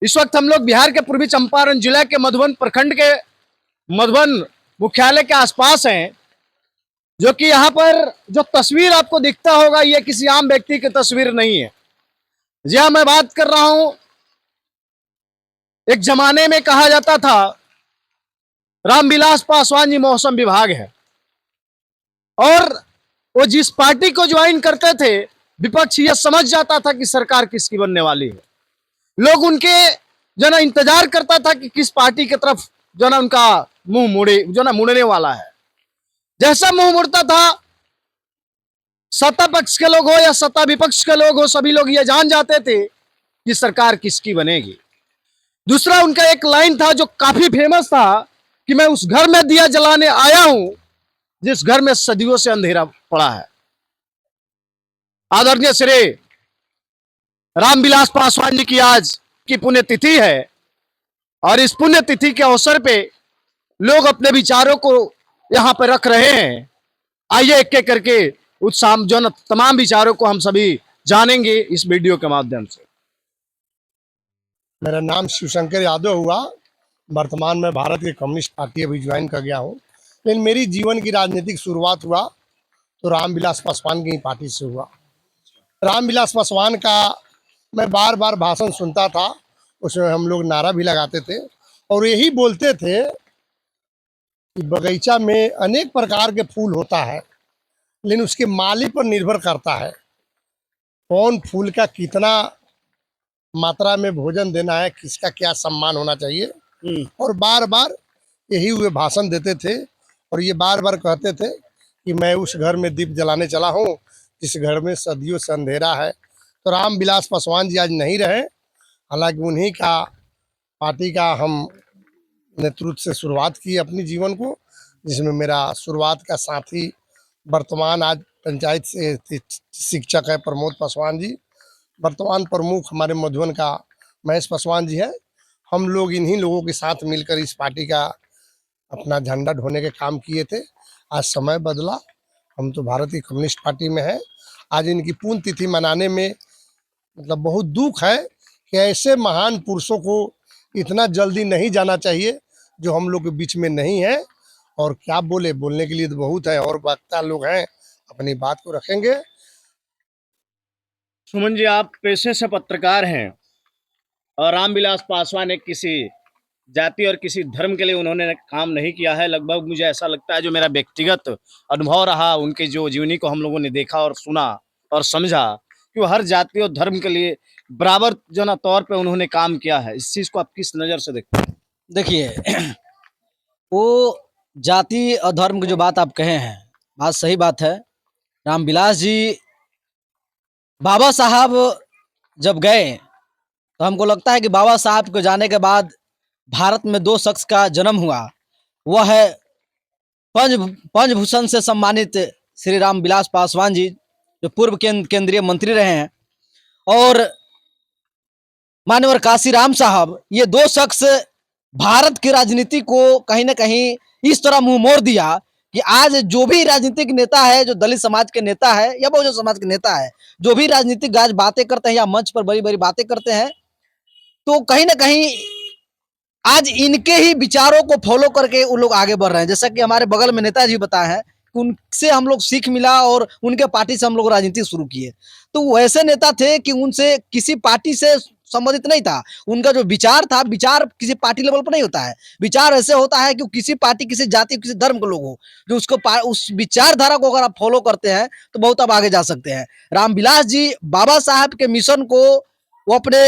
इस वक्त हम लोग बिहार के पूर्वी चंपारण जिले के मधुबन प्रखंड के मधुबन मुख्यालय के आसपास हैं, जो कि यहाँ पर जो तस्वीर आपको दिखता होगा ये किसी आम व्यक्ति की तस्वीर नहीं है। जी हाँ, मैं बात कर रहा हूं, एक जमाने में कहा जाता था रामविलास पासवान जी मौसम विभाग है, और वो जिस पार्टी को ज्वाइन करते थे विपक्ष ये समझ जाता था कि सरकार किसकी बनने वाली है। लोग उनके जो ना इंतजार करता था कि किस पार्टी की तरफ जो ना उनका मुंह मुड़े, जो ना मुड़ने वाला है। जैसा मुंह मुड़ता था, सत्ता पक्ष के लोग हो या सत्ता विपक्ष के लोग हो, सभी लोग ये जान जाते थे कि सरकार किसकी बनेगी। दूसरा, उनका एक लाइन था जो काफी फेमस था कि मैं उस घर में दिया जलाने आया हूं जिस घर में सदियों से अंधेरा पड़ा है। आदरणीय श्री रामविलास पासवान जी की आज की पुण्यतिथि है, और इस पुण्यतिथि के अवसर पे लोग अपने विचारों को यहां पर रख रहे हैं। आइए एक एक करके उस जो न तमाम विचारों को हम सभी जानेंगे इस वीडियो के माध्यम से। मेरा नाम शिवशंकर यादव हुआ। वर्तमान में भारत की कम्युनिस्ट पार्टी अभी ज्वाइन कर गया हूँ, लेकिन मेरी जीवन की राजनीतिक शुरुआत हुआ तो रामविलास पासवान की पार्टी से हुआ। रामविलास पासवान का मैं बार बार भाषण सुनता था, उसमें हम लोग नारा भी लगाते थे और यही बोलते थे कि बगीचा में अनेक प्रकार के फूल होता है, लेकिन उसके माली पर निर्भर करता है कौन फूल का कितना मात्रा में भोजन देना है, किसका क्या सम्मान होना चाहिए। और बार बार यही हुए भाषण देते थे और ये बार बार कहते थे कि मैं उस घर में दीप जलाने चला हूँ जिस घर में सदियों से अंधेरा है। तो रामविलास पासवान जी आज नहीं रहे, हालांकि उन्हीं का पार्टी का हम नेतृत्व से शुरुआत की अपनी जीवन को, जिसमें मेरा शुरुआत का साथी वर्तमान आज पंचायत से शिक्षक है प्रमोद पासवान जी, वर्तमान प्रमुख हमारे मधुबन का महेश पासवान जी है। हम लोग इन्हीं लोगों के साथ मिलकर इस पार्टी का अपना झंडा ढोने के काम किए थे। आज समय बदला, हम तो भारतीय कम्युनिस्ट पार्टी में है। आज इनकी पुण्य तिथि मनाने में मतलब बहुत दुख है कि ऐसे महान पुरुषों को इतना जल्दी नहीं जाना चाहिए जो हम लोग के बीच में नहीं है। और क्या बोले, बोलने के लिए तो बहुत है और वक्ता लोग हैं, अपनी बात को रखेंगे। सुमन जी, आप पेशे से पत्रकार हैं और रामविलास पासवान एक किसी जाति और किसी धर्म के लिए उन्होंने काम नहीं किया है। लगभग मुझे ऐसा लगता है, जो मेरा व्यक्तिगत अनुभव रहा उनके जो जीवनी को हम लोगों ने देखा और सुना और समझा, कि वो हर जाति और धर्म के लिए बराबर जो ना तौर पे उन्होंने काम किया है। इस चीज को आप किस नजर से देखते हैं? देखिए, वो जाति और धर्म की जो बात आप कहे हैं, बात सही बात है। रामविलास जी, बाबा साहब जब गए तो हमको लगता है कि बाबा साहब को जाने के बाद भारत में दो शख्स का जन्म हुआ। वह है पंचभूषण से सम्मानित श्री रामविलास पासवान जी, जो पूर्व केंद्रीय मंत्री रहे हैं, और माननीय काशीराम साहब। ये दो शख्स भारत की राजनीति को कहीं ना कहीं इस तरह मुंह मोड़ दिया कि आज जो भी राजनीतिक नेता है, जो दलित समाज के नेता है या बहुजन समाज के नेता है, जो भी राजनीतिक आज बातें करते हैं या मंच पर बड़ी बड़ी बातें करते हैं, तो कहीं ना कहीं आज इनके ही विचारों को फॉलो करके वो लोग आगे बढ़ रहे हैं। जैसा कि हमारे बगल में नेताजी बताए हैं कि उनसे हम लोग सीख मिला और उनके पार्टी से हम लोग राजनीति शुरू किए। तो वैसे नेता थे कि उनसे किसी पार्टी से संबंधित नहीं था। उनका जो विचार था, विचार किसी पार्टी लेवल पर नहीं होता है। विचार ऐसे होता है कि किसी पार्टी, किसी जाति, किसी धर्म के लोग हो, जो उसको उस विचारधारा को अगर आप फॉलो करते हैं तो बहुत आप आगे जा सकते हैं। रामविलास जी बाबा साहब के मिशन को वो अपने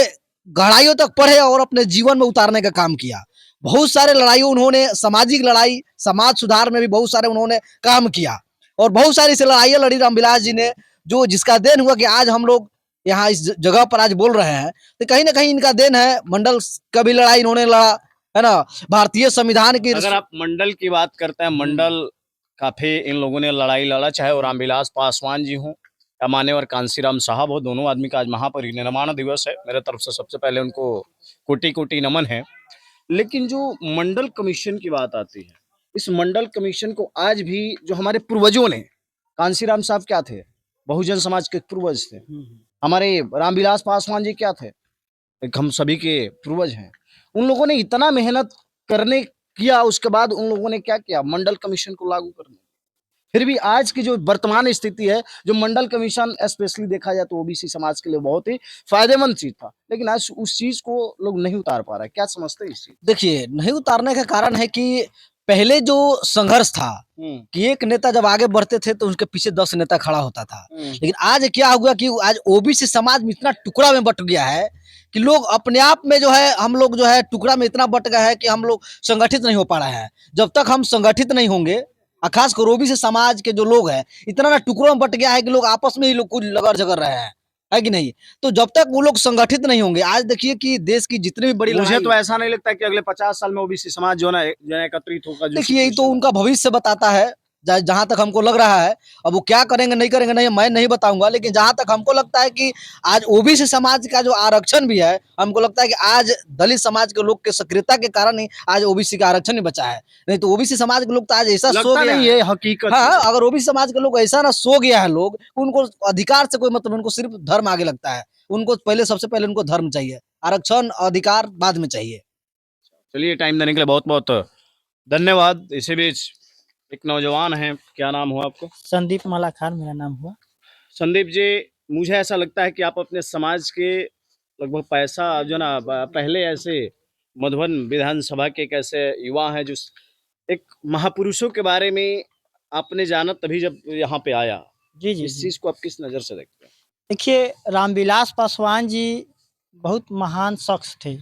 गहराइयों तक पढ़े और अपने जीवन में उतारने का काम किया। बहुत सारे लड़ाइयों उन्होंने, सामाजिक लड़ाई, समाज सुधार में भी बहुत सारे उन्होंने काम किया और बहुत सारी से लड़ाइयाँ लड़ी रामविलास जी ने, जो जिसका देन हुआ कि आज हम लोग यहाँ इस जगह पर आज बोल रहे हैं। तो कहीं ना कहीं इनका देन है। मंडल का भी लड़ाई इन्होंने लड़ा है ना, भारतीय संविधान की। अगर आप मंडल की बात करते हैं, मंडल काफी इन लोगों ने लड़ाई लड़ा, चाहे वो रामविलास पासवान जी हों या मान्यवर कांशीराम साहब हो। दोनों आदमी का आज महापरिनिर्वाण दिवस है। मेरे तरफ से सबसे पहले उनको कोटि कोटि नमन है। लेकिन जो मंडल कमीशन की बात आती है, इस मंडल कमीशन को आज भी जो हमारे पूर्वजों ने, कांशीराम साहब क्या थे? बहुजन समाज के पूर्वज थे। हमारे रामविलास पासवान जी क्या थे? एक हम सभी के पूर्वज हैं, उन लोगों ने इतना मेहनत करने किया, उसके बाद उन लोगों ने क्या किया, मंडल कमीशन को लागू कर दिया। फिर भी आज की जो वर्तमान स्थिति है, जो मंडल कमीशन स्पेशली देखा जाए तो ओबीसी समाज के लिए बहुत ही फायदेमंद चीज था, लेकिन आज उस चीज को लोग नहीं उतार पा रहे हैं। क्या समझते हैं इस चीज? देखिए, नहीं उतारने का कारण है कि पहले जो संघर्ष था कि एक नेता जब आगे बढ़ते थे तो उसके पीछे 10 नेता खड़ा होता था। लेकिन आज क्या हुआ कि आज ओबीसी समाज में इतना टुकड़ा में बँट गया है कि लोग अपने आप में जो है हम लोग जो है टुकड़ा में इतना बँट गए हैं कि हम लोग संगठित नहीं हो पा रहे हैं। जब तक हम संगठित नहीं होंगे खासकर ओबीसी समाज के जो लोग हैं, इतना ना टुकड़ों में बँट गया है कि लोग आपस में ही लोग कुछ लगड़-झगड़ रहे हैं। है कि नहीं? तो जब तक वो लोग संगठित नहीं होंगे, आज देखिए कि देश की जितनी भी बड़ी मुझे लड़ाई तो ऐसा नहीं लगता कि अगले 50 साल में ओबीसी समाज जो है एकत्रित होगा। देखिए, ये तो उनका भविष्य बताता है। जहाँ तक हमको लग रहा है, अब वो क्या करेंगे, नहीं, मैं नहीं बताऊँगा। लेकिन जहाँ तक हमको लगता है कि आज ओबीसी समाज का जो आरक्षण भी है, हमको लगता है कि आज दलित समाज के लोग के सक्रियता के कारण ही आज ओबीसी का आरक्षण ही बचा है। नहीं तो ओबीसी समाज के लोग तो आज ऐसा सो लगता गया नहीं है। है हकीकत। हाँ, अगर ओबीसी समाज के लोग ऐसा ना सो गया है लोग, उनको अधिकार से कोई मतलब, उनको सिर्फ धर्म आगे लगता है। उनको पहले सबसे पहले उनको धर्म चाहिए, आरक्षण, अधिकार बाद में चाहिए। चलिए, टाइम देने के लिए बहुत बहुत धन्यवाद। इसी बीच एक नौजवान है, क्या नाम हुआ आपको? संदीप मालाखार मेरा नाम हुआ। संदीप जी, मुझे ऐसा लगता है कि आप अपने समाज के लगभग पैसा जो ना पहले ऐसे मधुबन विधानसभा के एक ऐसे युवा हैं जो एक महापुरुषों के बारे में आपने जाना तभी जब यहाँ पे आया। जी, जी, इस जी। चीज को आप किस नजर से देखते हैं? देखिए, रामविलास पासवान जी बहुत महान शख्स थे।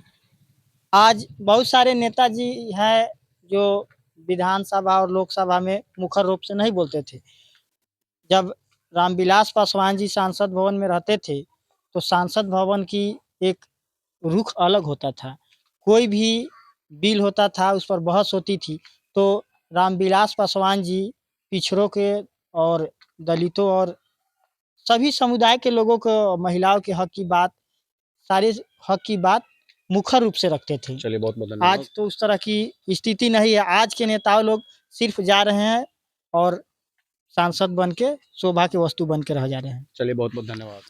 आज बहुत सारे नेताजी हैं जो विधानसभा और लोकसभा में मुखर रूप से नहीं बोलते थे। जब रामविलास पासवान जी सांसद भवन में रहते थे, तो सांसद भवन की एक रुख अलग होता था। कोई भी बिल होता था, उस पर बहस होती थी, तो रामविलास पासवान जी पिछड़ों के और दलितों और सभी समुदाय के लोगों को, महिलाओं के हक की बात, सारे हक की बात मुखर रूप से रखते थे। चलिए, बहुत बहुत धन्यवाद। आज तो उस तरह की स्थिति नहीं है। आज के नेताओं लोग सिर्फ जा रहे हैं और सांसद बन के शोभा की वस्तु बन के रह जा रहे हैं। चलिए, बहुत बहुत धन्यवाद।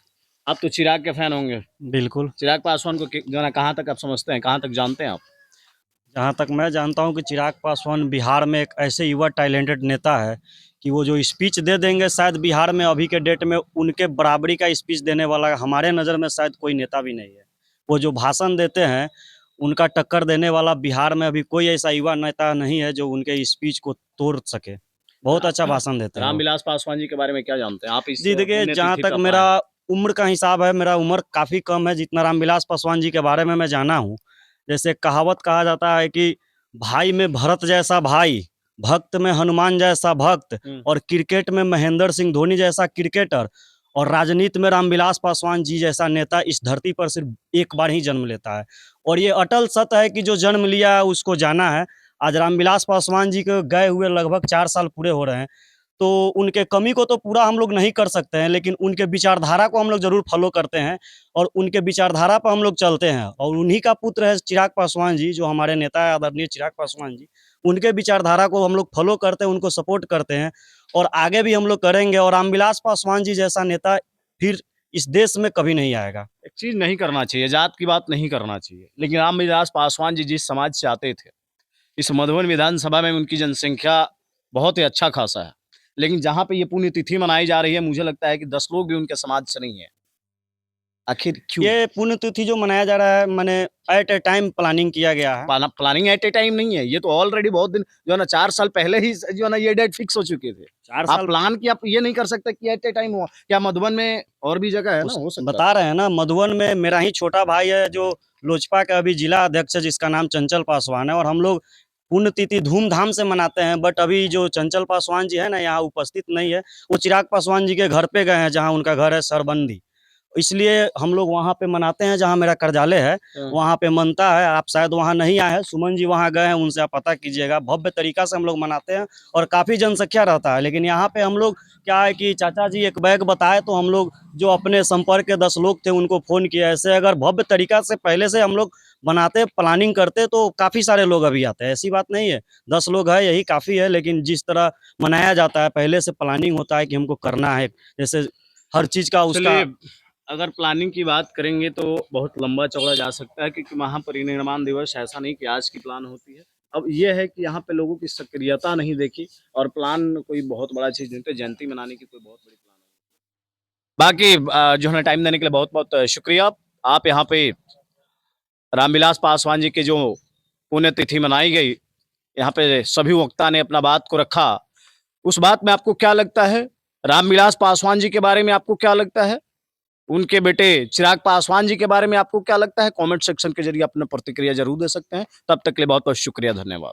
आप तो चिराग के फैन होंगे। बिल्कुल। चिराग पासवान को जो है ना कहाँ तक आप समझते हैं, कहाँ तक जानते हैं आप? जहाँ तक मैं जानता हूँ कि चिराग पासवान बिहार में एक ऐसे युवा टैलेंटेड नेता है कि वो जो स्पीच दे देंगे, शायद बिहार में अभी के डेट में उनके बराबरी का स्पीच देने वाला हमारे नज़र में शायद कोई नेता भी नहीं है। वो जो भाषण देते हैं, उनका टक्कर देने वाला बिहार में अभी कोई ऐसा युवा नेता नहीं है जो उनके स्पीच को तोड़ सके। बहुत अच्छा भाषण देते हैं वो। रामविलास पासवान जी के बारे में क्या जानते हैं आप? इस जी देखिए, जहाँ पुण्यतिथि तक पे मेरा आप आए हैं। उम्र का हिसाब है, मेरा उम्र काफ़ी कम है जितना रामविलास पासवान जी के बारे में मैं जाना हूँ। जैसे कहावत कहा जाता है कि भाई में भरत जैसा भाई, भक्त में हनुमान जैसा भक्त और क्रिकेट में महेंद्र सिंह धोनी जैसा क्रिकेटर और राजनीति में रामविलास पासवान जी जैसा नेता इस धरती पर सिर्फ एक बार ही जन्म लेता है। और ये अटल सत्य है कि जो जन्म लिया है उसको जाना है। आज रामविलास पासवान जी को गए हुए लगभग 4 साल पूरे हो रहे हैं। तो उनके कमी को तो पूरा हम लोग नहीं कर सकते हैं, लेकिन उनके विचारधारा को हम लोग ज़रूर फॉलो करते हैं और उनके विचारधारा पर हम लोग चलते हैं। और उन्हीं का पुत्र है चिराग पासवान जी, जो हमारे नेता है आदरणीय चिराग पासवान जी। उनके विचारधारा को हम लोग फॉलो करते हैं, उनको सपोर्ट करते हैं और आगे भी हम लोग करेंगे। और रामविलास पासवान जी जैसा नेता फिर इस देश में कभी नहीं आएगा। एक चीज नहीं करना चाहिए, जात की बात नहीं करना चाहिए, लेकिन रामविलास पासवान जी जिस समाज से आते थे, इस मधुबन विधानसभा में उनकी जनसंख्या बहुत ही अच्छा खासा है, लेकिन जहाँ पे ये पुण्यतिथि मनाई जा रही है, मुझे लगता है कि 10 लोग भी उनके समाज से नहीं है। आखिर क्यों? ये पुण्यतिथि जो मनाया जा रहा है, माने एट ए टाइम प्लानिंग किया गया है। प्लानिंग एट ए टाइम नहीं है, ये तो ऑलरेडी बहुत दिन जो है ना 4 साल पहले ही जो है ना ये डेट फिक्स हो चुके थे। 4 आप साल प्लान की आप ये नहीं कर सकते कि एट ए टाइम हुआ। क्या मधुबन में और भी जगह है ना, हो सकता बता रहे हैं ना, मधुबन में मेरा ही छोटा भाई है जो लोजपा का अभी जिला अध्यक्ष है, जिसका नाम चंचल पासवान है। और हम लोग पुण्यतिथि धूमधाम से मनाते हैं। बट अभी जो चंचल पासवान जी है ना, यहाँ उपस्थित नहीं है। वो चिराग पासवान जी के घर पे गए हैं, जहाँ उनका घर है सरबंदी। इसलिए हम लोग वहाँ पे मनाते हैं जहाँ मेरा कार्यालय है, वहाँ पे मनता है। आप शायद वहाँ नहीं आए हैं, सुमन जी वहाँ गए हैं, उनसे आप पता कीजिएगा। भव्य तरीका से हम लोग मनाते हैं और काफ़ी जनसंख्या रहता है। लेकिन यहाँ पे हम लोग क्या है कि चाचा जी एक बैग बताए, तो हम लोग जो अपने संपर्क के 10 लोग थे उनको फ़ोन किया। ऐसे अगर भव्य तरीका से पहले से हम लोग बनाते, प्लानिंग करते, तो काफ़ी सारे लोग अभी आते हैं। ऐसी बात नहीं है, 10 लोग है यही काफ़ी है। लेकिन जिस तरह मनाया जाता है, पहले से प्लानिंग होता है कि हमको करना है, जैसे हर चीज़ का उसका। चलिए, अगर प्लानिंग की बात करेंगे तो बहुत लंबा चौड़ा जा सकता है, क्योंकि महापरिनिर्वाण दिवस ऐसा नहीं कि आज की प्लान होती है। अब ये है कि यहाँ पे लोगों की सक्रियता नहीं देखी, और प्लान कोई बहुत बड़ा चीज नहीं था, जयंती मनाने की कोई बहुत बड़ी प्लान नहीं। बाकी जो है टाइम देने के लिए बहुत बहुत शुक्रिया। आप यहाँ पे रामविलास पासवान जी की जो पुण्यतिथि मनाई गई, यहाँ पे सभी वक्ता ने अपना बात को रखा। उस बात में आपको क्या लगता है? रामविलास पासवान जी के बारे में आपको क्या लगता है? उनके बेटे चिराग पासवान जी के बारे में आपको क्या लगता है? कमेंट सेक्शन के जरिए अपना प्रतिक्रिया जरूर दे सकते हैं। तब तक के लिए बहुत बहुत शुक्रिया, धन्यवाद।